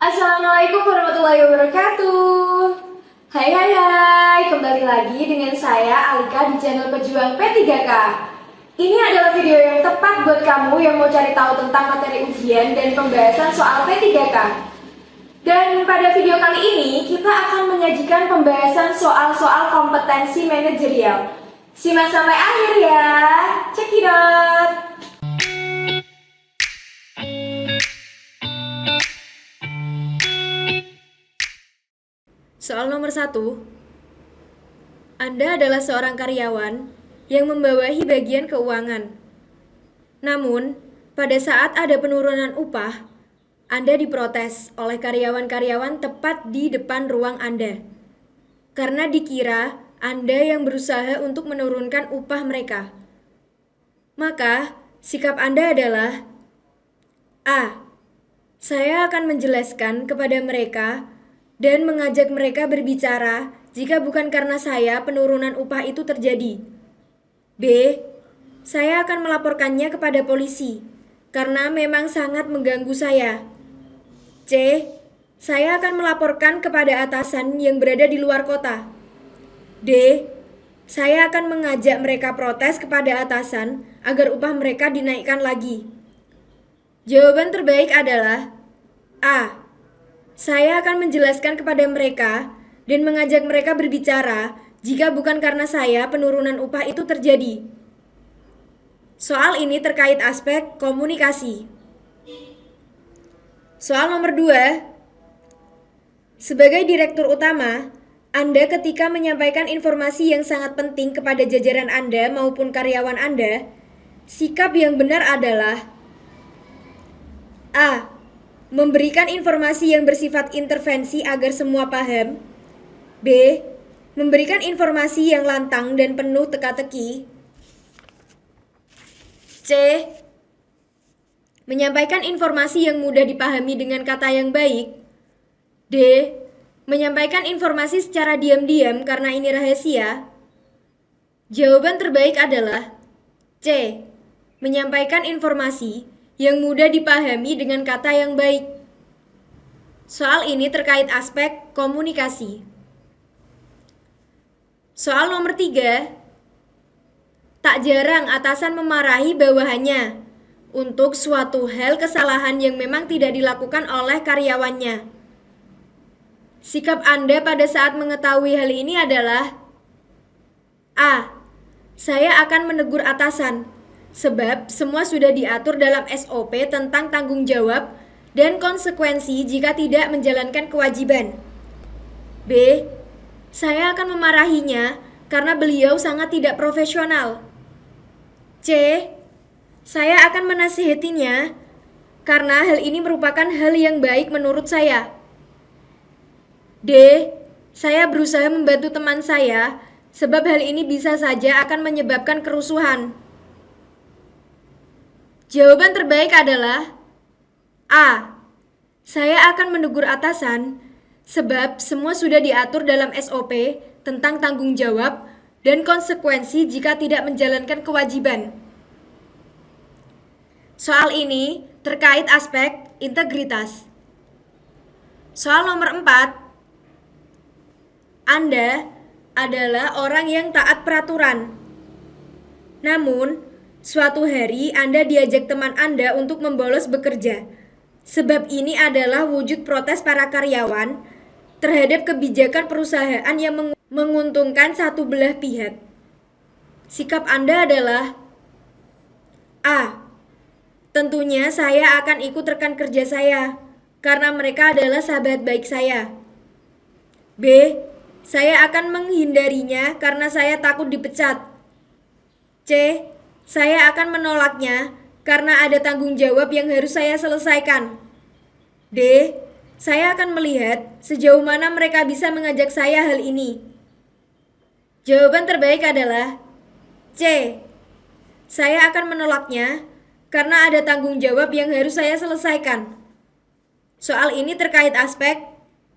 Assalamualaikum warahmatullahi wabarakatuh. Hai, kembali lagi dengan saya Alika di channel Pejuang P3K. Ini adalah video yang tepat buat kamu yang mau cari tahu tentang materi ujian dan pembahasan soal P3K. Dan pada video kali ini kita akan menyajikan pembahasan soal-soal kompetensi manajerial. Simak sampai akhir ya. Check it out. Soal nomor 1. Anda adalah seorang karyawan yang membawahi bagian keuangan. Namun, pada saat ada penurunan upah, Anda diprotes oleh karyawan-karyawan tepat di depan ruang Anda. Karena dikira Anda yang berusaha untuk menurunkan upah mereka. Maka, sikap Anda adalah A. Saya akan menjelaskan kepada mereka dan mengajak mereka berbicara jika bukan karena saya penurunan upah itu terjadi. B. Saya akan melaporkannya kepada polisi karena memang sangat mengganggu saya. C. Saya akan melaporkan kepada atasan yang berada di luar kota. D. Saya akan mengajak mereka protes kepada atasan agar upah mereka dinaikkan lagi. Jawaban terbaik adalah A. Saya akan menjelaskan kepada mereka dan mengajak mereka berbicara jika bukan karena saya penurunan upah itu terjadi. Soal ini terkait aspek komunikasi. Soal nomor 2. Sebagai direktur utama, Anda ketika menyampaikan informasi yang sangat penting kepada jajaran Anda maupun karyawan Anda, sikap yang benar adalah A. Memberikan informasi yang bersifat intervensi agar semua paham. B. Memberikan informasi yang lantang dan penuh teka-teki. C. Menyampaikan informasi yang mudah dipahami dengan kata yang baik. D. Menyampaikan informasi secara diam-diam karena ini rahasia. Jawaban terbaik adalah C. Menyampaikan informasi yang mudah dipahami dengan kata yang baik. Soal ini terkait aspek komunikasi. Soal nomor 3. Tak jarang atasan memarahi bawahannya untuk suatu hal kesalahan yang memang tidak dilakukan oleh karyawannya. Sikap Anda pada saat mengetahui hal ini adalah A. Saya akan menegur atasan sebab semua sudah diatur dalam SOP tentang tanggung jawab dan konsekuensi jika tidak menjalankan kewajiban. B. Saya akan memarahinya karena beliau sangat tidak profesional. C. Saya akan menasihatinya karena hal ini merupakan hal yang baik menurut saya. D. Saya berusaha membantu teman saya sebab hal ini bisa saja akan menyebabkan kerusuhan. Jawaban terbaik adalah A. Saya akan menegur atasan sebab semua sudah diatur dalam SOP tentang tanggung jawab dan konsekuensi jika tidak menjalankan kewajiban. Soal ini terkait aspek integritas. Soal nomor 4. Anda adalah orang yang taat peraturan. Namun, suatu hari Anda diajak teman Anda untuk membolos bekerja, sebab ini adalah wujud protes para karyawan terhadap kebijakan perusahaan yang menguntungkan satu belah pihak. Sikap Anda adalah A. Tentunya saya akan ikut rekan kerja saya, karena mereka adalah sahabat baik saya. B. Saya akan menghindarinya karena saya takut dipecat. C. Saya akan menolaknya karena ada tanggung jawab yang harus saya selesaikan. D. Saya akan melihat sejauh mana mereka bisa mengajak saya hal ini. Jawaban terbaik adalah C. Saya akan menolaknya karena ada tanggung jawab yang harus saya selesaikan. Soal ini terkait aspek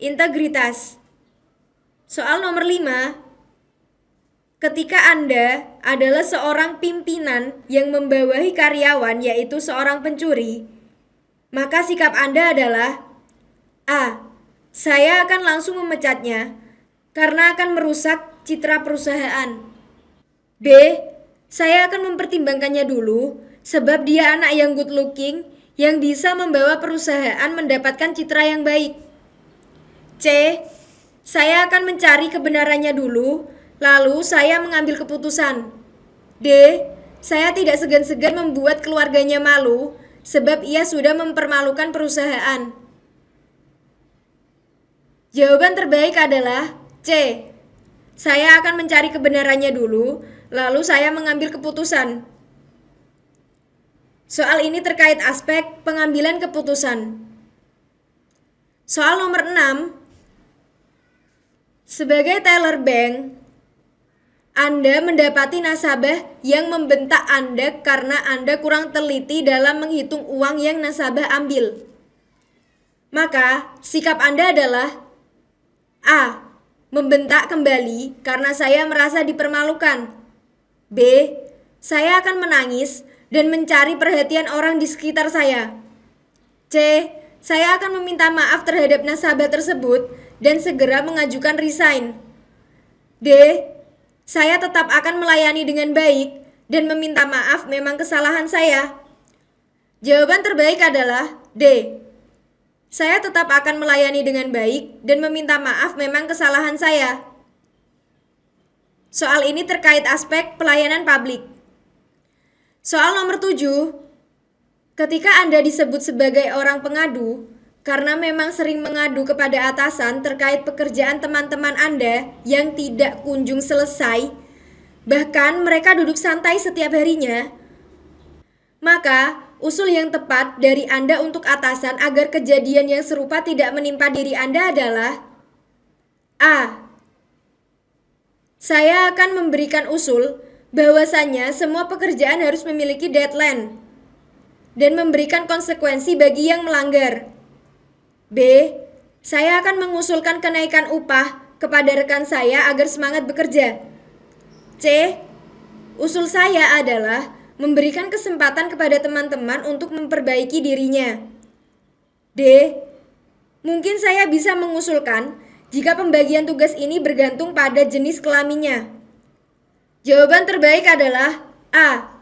integritas. Soal nomor 5. Ketika Anda adalah seorang pimpinan yang membawahi karyawan yaitu seorang pencuri, maka sikap Anda adalah A. Saya akan langsung memecatnya karena akan merusak citra perusahaan. B. Saya akan mempertimbangkannya dulu sebab dia anak yang good looking yang bisa membawa perusahaan mendapatkan citra yang baik. C. Saya akan mencari kebenarannya dulu, lalu saya mengambil keputusan. D. Saya tidak segan-segan membuat keluarganya malu sebab ia sudah mempermalukan perusahaan. Jawaban terbaik adalah C. Saya akan mencari kebenarannya dulu, lalu saya mengambil keputusan. Soal ini terkait aspek pengambilan keputusan. Soal nomor 6. Sebagai teller bank, Anda mendapati nasabah yang membentak Anda karena Anda kurang teliti dalam menghitung uang yang nasabah ambil. Maka, sikap Anda adalah A. Membentak kembali karena saya merasa dipermalukan. B. Saya akan menangis dan mencari perhatian orang di sekitar saya. C. Saya akan meminta maaf terhadap nasabah tersebut dan segera mengajukan resign. D. Saya tetap akan melayani dengan baik dan meminta maaf memang kesalahan saya. Jawaban terbaik adalah D. Saya tetap akan melayani dengan baik dan meminta maaf memang kesalahan saya. Soal ini terkait aspek pelayanan publik. Soal nomor 7. Ketika Anda disebut sebagai orang pengadu, karena memang sering mengadu kepada atasan terkait pekerjaan teman-teman Anda yang tidak kunjung selesai, bahkan mereka duduk santai setiap harinya, maka usul yang tepat dari Anda untuk atasan agar kejadian yang serupa tidak menimpa diri Anda adalah A. Saya akan memberikan usul bahwasannya semua pekerjaan harus memiliki deadline dan memberikan konsekuensi bagi yang melanggar. B. Saya akan mengusulkan kenaikan upah kepada rekan saya agar semangat bekerja. C. Usul saya adalah memberikan kesempatan kepada teman-teman untuk memperbaiki dirinya. D. Mungkin saya bisa mengusulkan jika pembagian tugas ini bergantung pada jenis kelaminnya. Jawaban terbaik adalah A.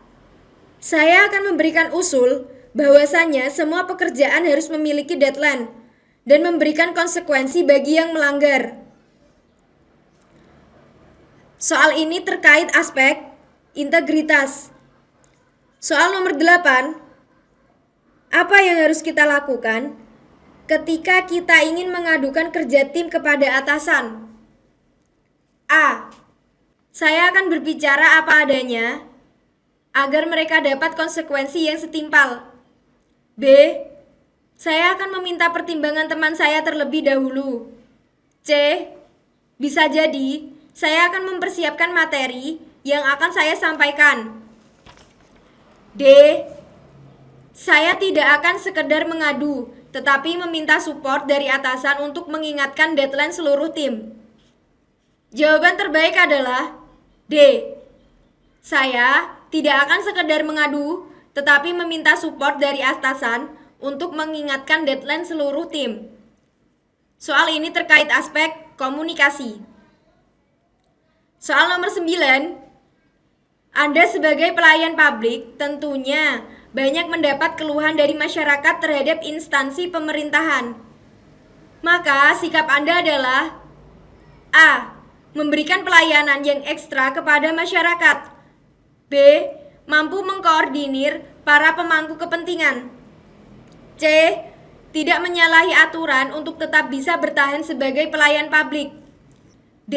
Saya akan memberikan usul bahwasannya semua pekerjaan harus memiliki deadline dan memberikan konsekuensi bagi yang melanggar. Soal ini terkait aspek integritas. Soal nomor 8. Apa yang harus kita lakukan ketika kita ingin mengadukan kerja tim kepada atasan? A. Saya akan berbicara apa adanya agar mereka dapat konsekuensi yang setimpal. B. Saya akan meminta pertimbangan teman saya terlebih dahulu. C. Bisa jadi saya akan mempersiapkan materi yang akan saya sampaikan. D. Saya tidak akan sekedar mengadu, tetapi meminta support dari atasan untuk mengingatkan deadline seluruh tim. Jawaban terbaik adalah D. Saya tidak akan sekedar mengadu, tetapi meminta support dari atasan untuk mengingatkan deadline seluruh tim. Soal ini terkait aspek komunikasi. Soal nomor 9. Anda sebagai pelayan publik tentunya banyak mendapat keluhan dari masyarakat terhadap instansi pemerintahan. Maka sikap Anda adalah A. Memberikan pelayanan yang ekstra kepada masyarakat. B. Mampu mengkoordinir para pemangku kepentingan. C. Tidak menyalahi aturan untuk tetap bisa bertahan sebagai pelayan publik. D.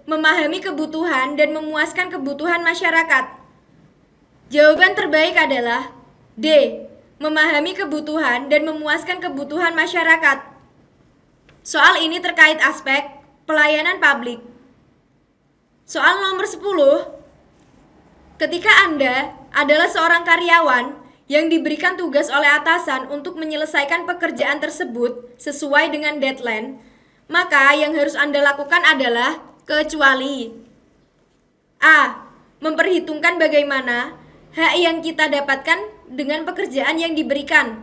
Memahami kebutuhan dan memuaskan kebutuhan masyarakat. Jawaban terbaik adalah D. Memahami kebutuhan dan memuaskan kebutuhan masyarakat. Soal ini terkait aspek pelayanan publik. Soal nomor 10. Ketika Anda adalah seorang karyawan yang diberikan tugas oleh atasan untuk menyelesaikan pekerjaan tersebut sesuai dengan deadline, maka yang harus Anda lakukan adalah kecuali A. Memperhitungkan bagaimana hak yang kita dapatkan dengan pekerjaan yang diberikan.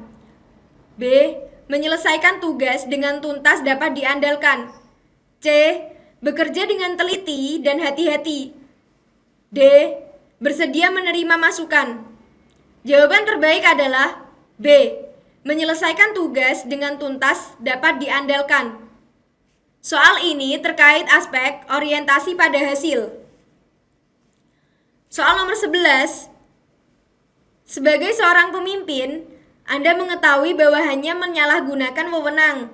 B. Menyelesaikan tugas dengan tuntas dapat diandalkan. C. Bekerja dengan teliti dan hati-hati. D. Bersedia menerima masukan. Jawaban terbaik adalah B. Menyelesaikan tugas dengan tuntas dapat diandalkan. Soal ini terkait aspek orientasi pada hasil. Soal nomor 11. Sebagai seorang pemimpin, Anda mengetahui bahwa hanya menyalahgunakan wewenang.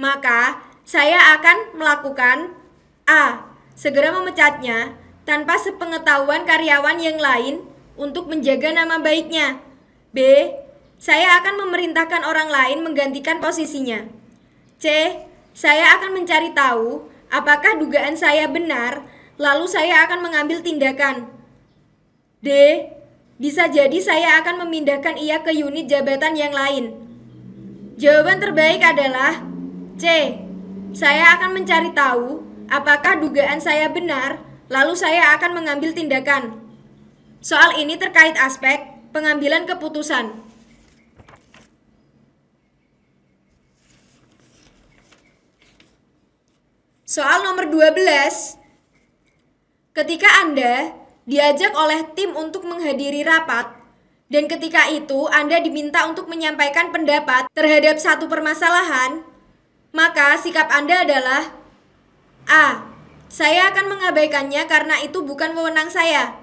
Maka, saya akan melakukan A. Segera memecatnya tanpa sepengetahuan karyawan yang lain untuk menjaga nama baiknya. B. Saya akan memerintahkan orang lain menggantikan posisinya. C. Saya akan mencari tahu apakah dugaan saya benar, lalu saya akan mengambil tindakan. D. Bisa jadi saya akan memindahkan ia ke unit jabatan yang lain. Jawaban terbaik adalah C. Saya akan mencari tahu apakah dugaan saya benar, lalu saya akan mengambil tindakan. Soal ini terkait aspek pengambilan keputusan. Soal nomor 12. Ketika Anda diajak oleh tim untuk menghadiri rapat, dan ketika itu Anda diminta untuk menyampaikan pendapat terhadap satu permasalahan, maka sikap Anda adalah A. Saya akan mengabaikannya karena itu bukan wewenang saya.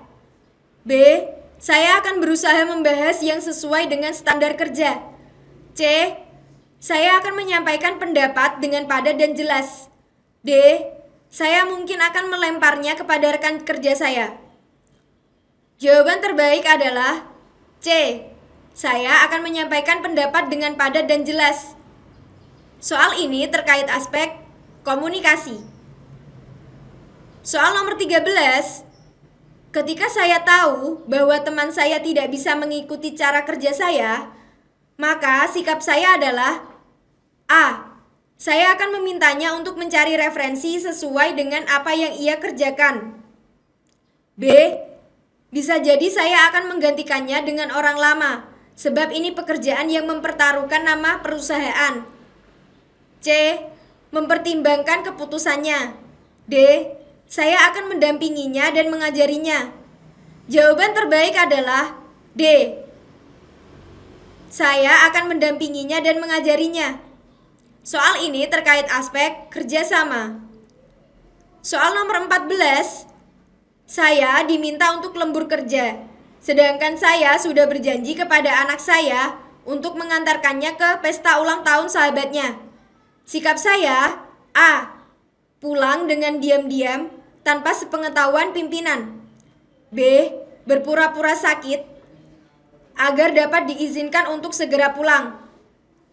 B. Saya akan berusaha membahas yang sesuai dengan standar kerja. C. Saya akan menyampaikan pendapat dengan padat dan jelas. D. Saya mungkin akan melemparnya kepada rekan kerja saya. Jawaban terbaik adalah C. Saya akan menyampaikan pendapat dengan padat dan jelas. Soal ini terkait aspek komunikasi. Soal nomor 13. Ketika saya tahu bahwa teman saya tidak bisa mengikuti cara kerja saya, maka sikap saya adalah A. Saya akan memintanya untuk mencari referensi sesuai dengan apa yang ia kerjakan. B. Bisa jadi saya akan menggantikannya dengan orang lama, sebab ini pekerjaan yang mempertaruhkan nama perusahaan. C. Mempertimbangkan keputusannya. D. Saya akan mendampinginya dan mengajarinya. Jawaban terbaik adalah D. Saya akan mendampinginya dan mengajarinya. Soal ini terkait aspek kerjasama. Soal nomor 14. Saya diminta untuk lembur kerja, sedangkan saya sudah berjanji kepada anak saya untuk mengantarkannya ke pesta ulang tahun sahabatnya. Sikap saya A. Pulang dengan diam-diam tanpa sepengetahuan pimpinan. B. Berpura-pura sakit agar dapat diizinkan untuk segera pulang.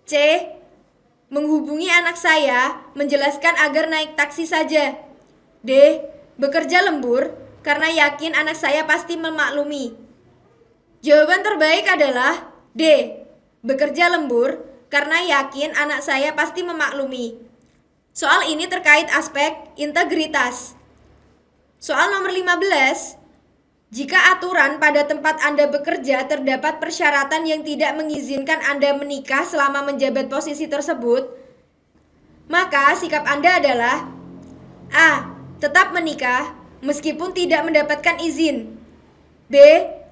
C. Menghubungi anak saya menjelaskan agar naik taksi saja. D. Bekerja lembur karena yakin anak saya pasti memaklumi. Jawaban terbaik adalah D. Bekerja lembur karena yakin anak saya pasti memaklumi. Soal ini terkait aspek integritas. Soal nomor 15. Jika aturan pada tempat Anda bekerja terdapat persyaratan yang tidak mengizinkan Anda menikah selama menjabat posisi tersebut, maka sikap Anda adalah A. Tetap menikah meskipun tidak mendapatkan izin. B.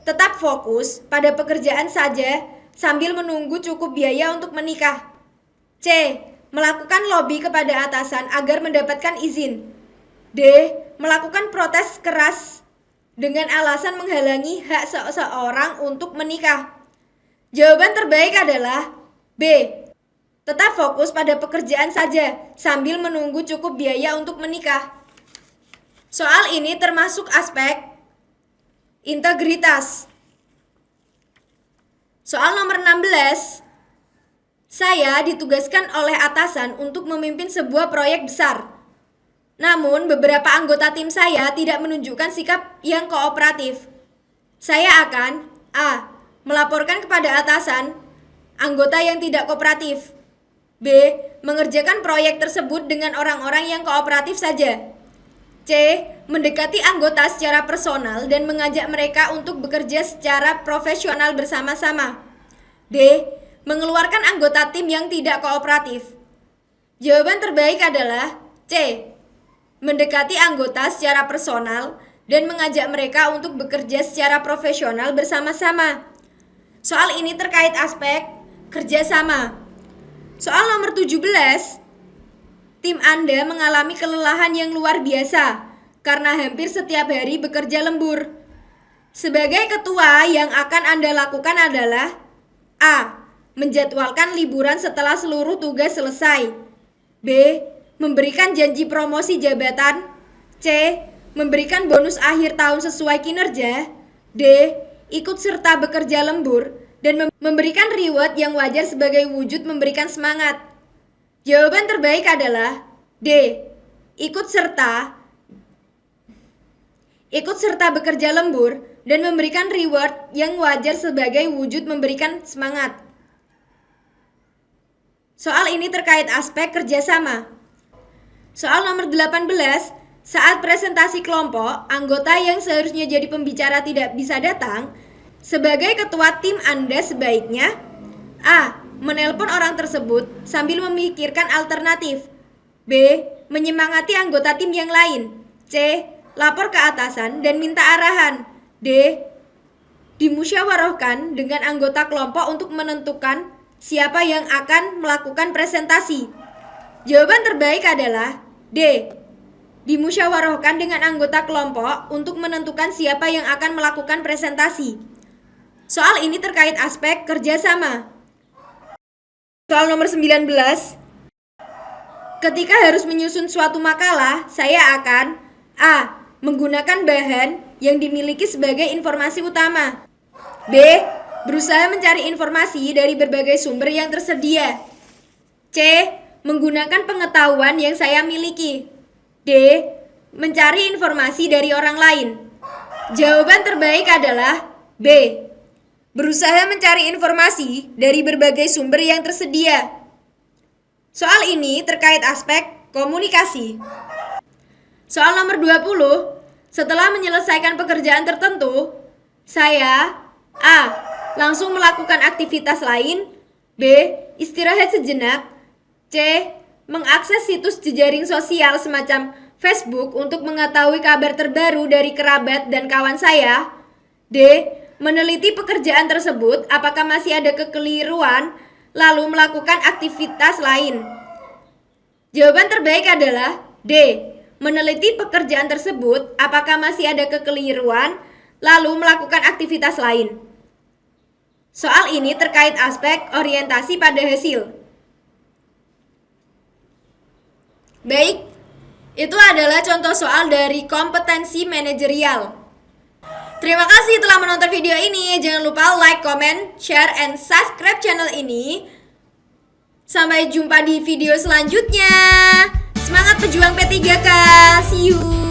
Tetap fokus pada pekerjaan saja sambil menunggu cukup biaya untuk menikah. C. Melakukan lobi kepada atasan agar mendapatkan izin. D. Melakukan protes keras dengan alasan menghalangi hak seseorang untuk menikah. Jawaban terbaik adalah B. Tetap fokus pada pekerjaan saja sambil menunggu cukup biaya untuk menikah. Soal ini termasuk aspek integritas. Soal nomor 16. Saya ditugaskan oleh atasan untuk memimpin sebuah proyek besar. Namun, beberapa anggota tim saya tidak menunjukkan sikap yang kooperatif. Saya akan A. Melaporkan kepada atasan anggota yang tidak kooperatif. B. Mengerjakan proyek tersebut dengan orang-orang yang kooperatif saja. C. Mendekati anggota secara personal dan mengajak mereka untuk bekerja secara profesional bersama-sama. D. mengeluarkan anggota tim yang tidak kooperatif. Jawaban terbaik adalah C. Mendekati anggota secara personal dan mengajak mereka untuk bekerja secara profesional bersama-sama. Soal ini terkait aspek kerjasama. Soal nomor 17. Tim Anda mengalami kelelahan yang luar biasa karena hampir setiap hari bekerja lembur. Sebagai ketua, yang akan Anda lakukan adalah A. Menjadwalkan liburan setelah seluruh tugas selesai. B. Memberikan janji promosi jabatan. C. Memberikan bonus akhir tahun sesuai kinerja. D. Ikut serta bekerja lembur dan memberikan reward yang wajar sebagai wujud memberikan semangat. Jawaban terbaik adalah D. Ikut serta bekerja lembur dan memberikan reward yang wajar sebagai wujud memberikan semangat. Soal ini terkait aspek kerjasama. Soal nomor 18. Saat presentasi kelompok, anggota yang seharusnya jadi pembicara tidak bisa datang. Sebagai ketua tim Anda sebaiknya A. Menelpon orang tersebut sambil memikirkan alternatif. B. Menyemangati anggota tim yang lain. C. Lapor ke atasan dan minta arahan. D. Dimusyawarahkan dengan anggota kelompok untuk menentukan siapa yang akan melakukan presentasi. Jawaban terbaik adalah D. Dimusyawarahkan dengan anggota kelompok untuk menentukan siapa yang akan melakukan presentasi. Soal ini terkait aspek kerjasama. Soal nomor 19. Ketika harus menyusun suatu makalah, saya akan A. Menggunakan bahan yang dimiliki sebagai informasi utama. B. Berusaha mencari informasi dari berbagai sumber yang tersedia. C. Menggunakan pengetahuan yang saya miliki. D. Mencari informasi dari orang lain. Jawaban terbaik adalah B. Berusaha mencari informasi dari berbagai sumber yang tersedia. Soal ini terkait aspek komunikasi. Soal nomor 20. Setelah menyelesaikan pekerjaan tertentu, saya A. Langsung melakukan aktivitas lain. B. Istirahat sejenak. C. Mengakses situs jejaring sosial semacam Facebook untuk mengetahui kabar terbaru dari kerabat dan kawan saya. D. Meneliti pekerjaan tersebut apakah masih ada kekeliruan, lalu melakukan aktivitas lain. Jawaban terbaik adalah D. Meneliti pekerjaan tersebut apakah masih ada kekeliruan, lalu melakukan aktivitas lain. Soal ini terkait aspek orientasi pada hasil. Baik, itu adalah contoh soal dari kompetensi manajerial. Terima kasih telah menonton video ini. Jangan lupa like, comment, share, and subscribe channel ini. Sampai jumpa di video selanjutnya. Semangat pejuang P3K. See you.